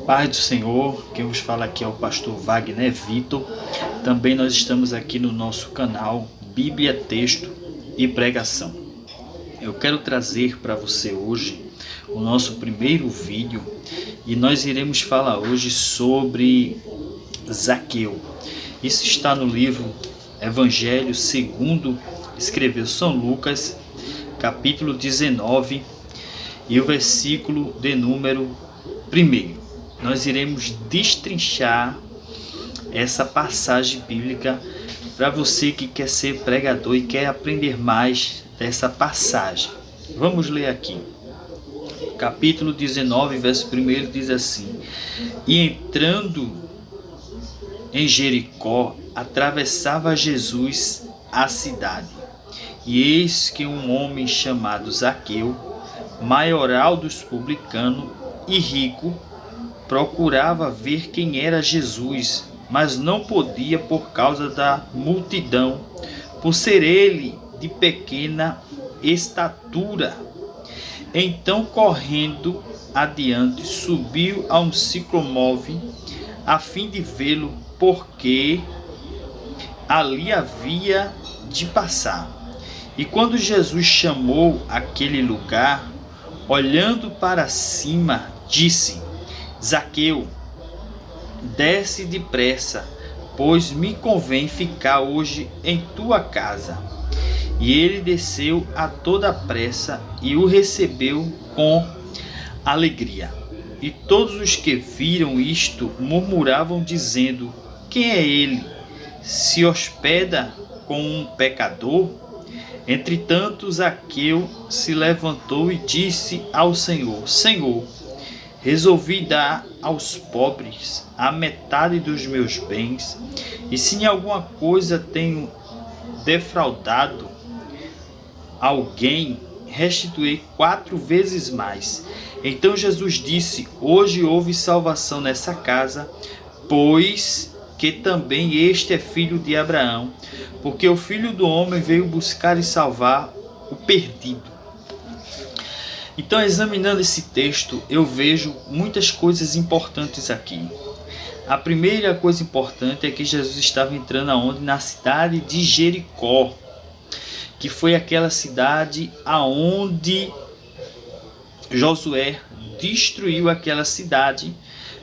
Paz do Senhor, quem vos fala aqui é o pastor Wagner Vitor. Também nós estamos aqui no nosso canal Bíblia, Texto e Pregação. Eu quero trazer para você hoje o nosso primeiro vídeo e nós iremos falar hoje sobre Zaqueu. Isso está no livro Evangelho segundo escreveu São Lucas, capítulo 19 e o versículo de número 1. Nós iremos destrinchar essa passagem bíblica para você que quer ser pregador e quer aprender mais dessa passagem. Vamos ler aqui. Capítulo 19, verso 1 diz assim: E entrando em Jericó, atravessava Jesus a cidade. E eis que um homem chamado Zaqueu, maioral dos publicanos e rico, procurava ver quem era Jesus, mas não podia por causa da multidão, por ser ele de pequena estatura. Então, correndo adiante, subiu a um sicomove, a fim de vê-lo, porque ali havia de passar. E quando Jesus chamou aquele lugar, olhando para cima, disse: Zaqueu, desce depressa, pois me convém ficar hoje em tua casa. E ele desceu a toda pressa e o recebeu com alegria. E todos os que viram isto murmuravam, dizendo: Quem é ele? Se hospeda com um pecador? Entretanto, Zaqueu se levantou e disse ao Senhor: Senhor, resolvi dar aos pobres a metade dos meus bens, e se em alguma coisa tenho defraudado alguém, restituirei 4 vezes mais. Então Jesus disse: Hoje houve salvação nessa casa, pois que também este é filho de Abraão, porque o Filho do Homem veio buscar e salvar o perdido. Então, examinando esse texto, eu vejo muitas coisas importantes aqui. A primeira coisa importante é que Jesus estava entrando aonde? Na cidade de Jericó, que foi aquela cidade aonde Josué destruiu aquela cidade,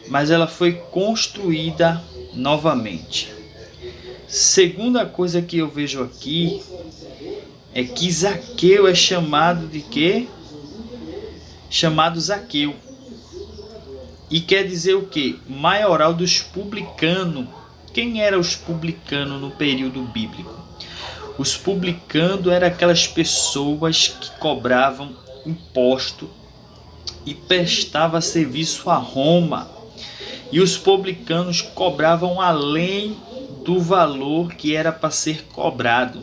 mas ela foi construída novamente. Segunda coisa que eu vejo aqui é que Zaqueu é chamado de quê? Chamado Zaqueu. E quer dizer o quê? Maioral dos publicanos. Quem eram os publicanos no período bíblico? Os publicanos eram aquelas pessoas que cobravam imposto e prestavam serviço a Roma. E os publicanos cobravam além do valor que era para ser cobrado.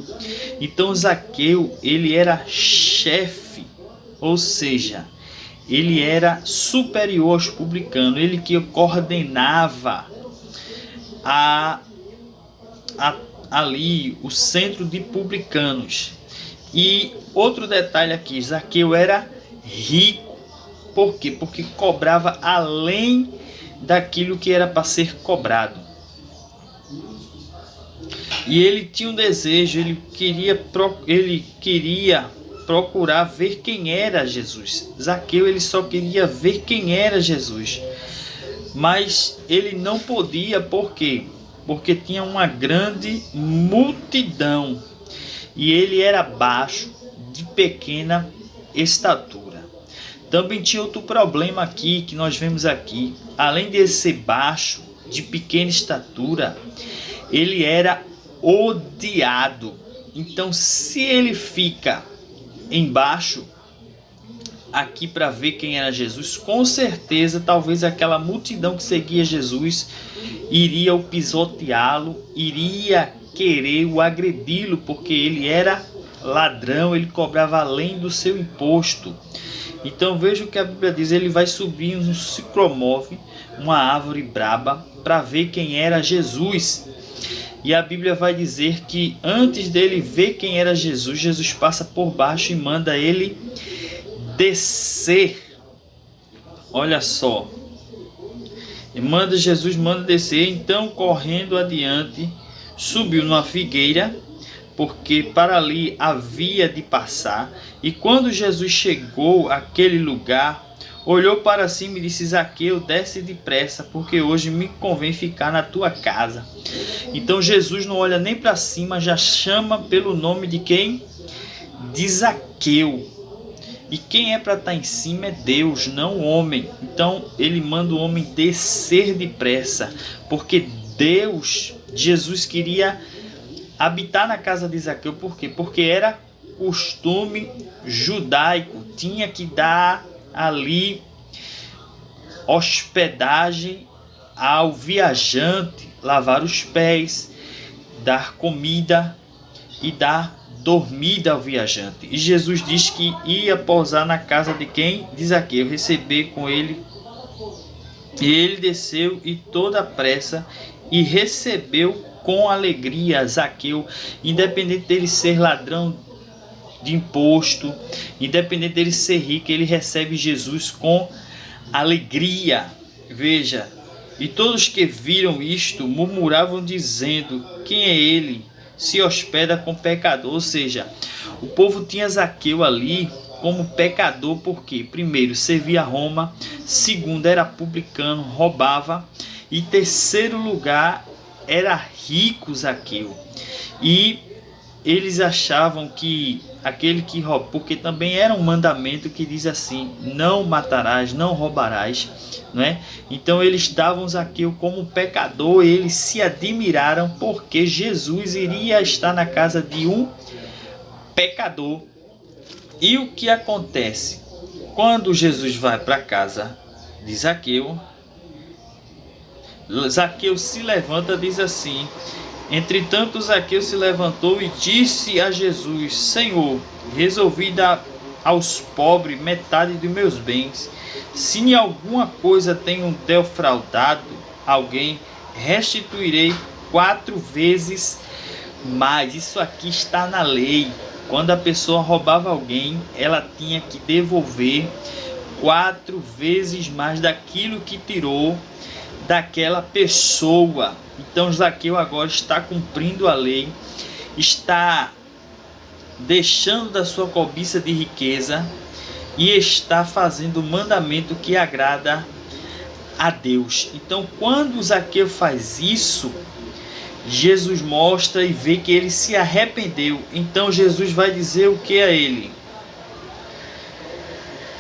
Então Zaqueu, ele era chefe, ou seja, ele era superior aos publicanos, ele que coordenava ali o centro de publicanos. E outro detalhe aqui, Zaqueu era rico. Por quê? Porque cobrava além daquilo que era para ser cobrado. E ele tinha um desejo, ele queria procurar ver quem era Jesus. Zaqueu, ele só queria ver quem era Jesus. Mas ele não podia, por quê? Porque tinha uma grande multidão. E ele era baixo, de pequena estatura. Também tinha outro problema aqui, que nós vemos aqui. Além de ser baixo, de pequena estatura, ele era odiado. Então, se ele fica embaixo aqui para ver quem era Jesus, com certeza talvez aquela multidão que seguia Jesus iria o pisoteá-lo, iria querer o agredi-lo, porque ele era ladrão, ele cobrava além do seu imposto. Então veja o que a Bíblia diz: ele vai subir um sicomove, uma árvore braba, para ver quem era Jesus. E a Bíblia vai dizer que antes dele ver quem era Jesus, Jesus passa por baixo e manda ele descer. Olha só, Jesus manda descer, então correndo adiante, subiu numa figueira, porque para ali havia de passar. E quando Jesus chegou àquele lugar, olhou para cima e disse: Zaqueu, desce depressa, porque hoje me convém ficar na tua casa. Então Jesus não olha nem para cima, já chama pelo nome de quem? De Zaqueu. E quem é para estar em cima é Deus, não o homem. Então ele manda o homem descer depressa, porque Jesus queria habitar na casa de Zaqueu. Por quê? Porque era costume judaico, tinha que dar ali hospedagem ao viajante, lavar os pés, dar comida e dar dormida ao viajante. E Jesus diz que ia pousar na casa de quem? De Zaqueu, receber com ele. E ele desceu e toda a pressa e recebeu com alegria Zaqueu, independente dele ser ladrão de imposto, independente dele ser rico, ele recebe Jesus com alegria. Veja, e todos que viram isto murmuravam dizendo: quem é ele? Se hospeda com pecador. Ou seja, o povo tinha Zaqueu ali como pecador, porque primeiro servia a Roma, segundo era publicano, roubava, e terceiro lugar era rico Zaqueu. E eles achavam que aquele que rouba, porque também era um mandamento que diz assim: não matarás, não roubarás, não é? Então eles davam Zaqueu como pecador, e eles se admiraram porque Jesus iria estar na casa de um pecador. E o que acontece? Quando Jesus vai para a casa de Zaqueu, Zaqueu se levanta, diz assim: entretanto Zaqueu se levantou e disse a Jesus: Senhor, resolvi dar aos pobres metade dos meus bens. Se em alguma coisa tenho defraudado alguém, restituirei 4 vezes mais. Isso aqui está na lei. Quando a pessoa roubava alguém, ela tinha que devolver 4 vezes mais daquilo que tirou daquela pessoa. Então Zaqueu agora está cumprindo a lei, está deixando da sua cobiça de riqueza e está fazendo o mandamento que agrada a Deus. Então quando Zaqueu faz isso, Jesus mostra e vê que ele se arrependeu. Então Jesus vai dizer o que a ele?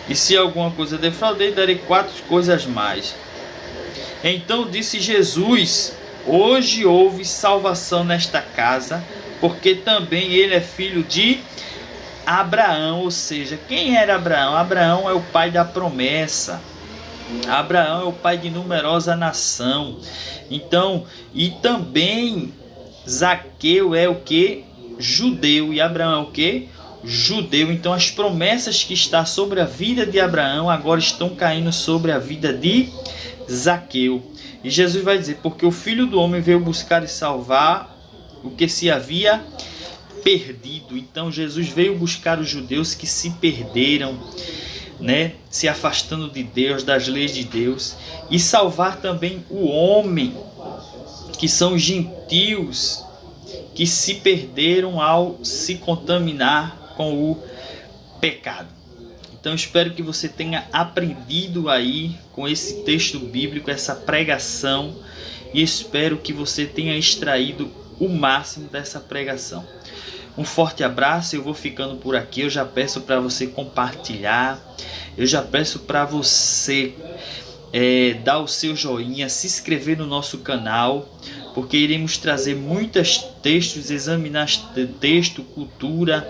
E se alguma coisa defraudei, darei 4 coisas mais. Então disse Jesus: hoje houve salvação nesta casa, porque também ele é filho de Abraão. Ou seja, quem era Abraão? Abraão é o pai da promessa. Abraão é o pai de numerosa nação. Então, e também Zaqueu é o que? Judeu. E Abraão é o que? Judeu. Então as promessas que estão sobre a vida de Abraão agora estão caindo sobre a vida de Zaqueu. E Jesus vai dizer: porque o Filho do Homem veio buscar e salvar o que se havia perdido. Então Jesus veio buscar os judeus que se perderam, né, se afastando de Deus, das leis de Deus, e salvar também o homem, que são os gentios, que se perderam ao se contaminar com o pecado. Então espero que você tenha aprendido aí com esse texto bíblico, essa pregação, e espero que você tenha extraído o máximo dessa pregação. Um forte abraço, eu vou ficando por aqui. Eu já peço para você compartilhar, eu já peço para você dar o seu joinha, se inscrever no nosso canal, porque iremos trazer muitos textos, examinar texto, cultura,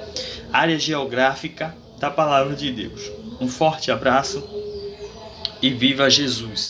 área geográfica da Palavra de Deus. Um forte abraço e viva Jesus!